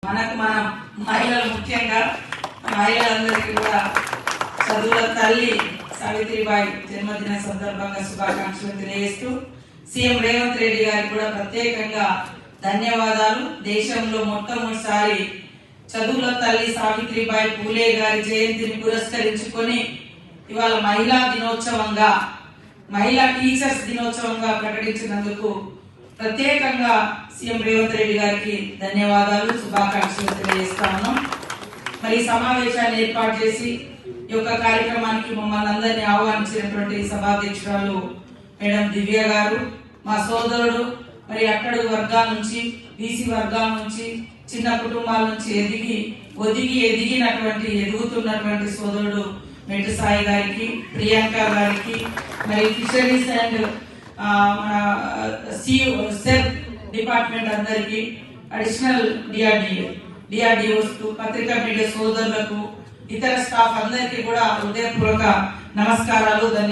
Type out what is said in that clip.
మనకు మనం మహిళలు ముఖ్యంగా మహిళలందరికీ కూడా చదువుల తల్లి సావిత్రిబాయి జన్మదిన సందర్భంగా శుభాకాంక్షలు తెలియజేస్తూ సీఎం రేవంత్ రెడ్డి గారికి కూడా ప్రత్యేకంగా ధన్యవాదాలు. దేశంలో మొట్టమొదటిసారి చదువుల తల్లి సావిత్రిబాయి పూలే గారి జయంతిని పురస్కరించుకొని ఇవాళ మహిళా దినోత్సవంగా మహిళా టీచర్స్ దినోత్సవంగా ప్రకటించినందుకు ప్రత్యేకంగా సీఎం రేవంత్ రెడ్డి గారికి ధన్యవాదాలు, శుభాకాంక్షలు తెలియజేస్తా ఉన్నాం. మరి సమావేశాన్ని ఏర్పాటు చేసి ఈ యొక్క కార్యక్రమానికి మమ్మల్ని అందరినీ ఆహ్వానించినటువంటి సభాధ్యక్షురాలు మేడం దివ్య గారు, మా సోదరుడు మరి అట్టడుగు వర్గాల నుంచి బీసీ వర్గాల నుంచి చిన్న కుటుంబాల నుంచి ఎదుగుతున్నటువంటి సోదరుడు మెట్టు సాయి గారికి, ప్రియాంక గారికి, మరి ఫిషరీస్ అండ్ మన సెర్ డిపార్ట్మెంట్ అందరికి, అడిషనల్ డిఆర్డిఓస్, పత్రికా మీడియా సోదరులకు, ఇతర స్టాఫ్ అందరికీ కూడా హృదయపూర్వక నమస్కారాలు.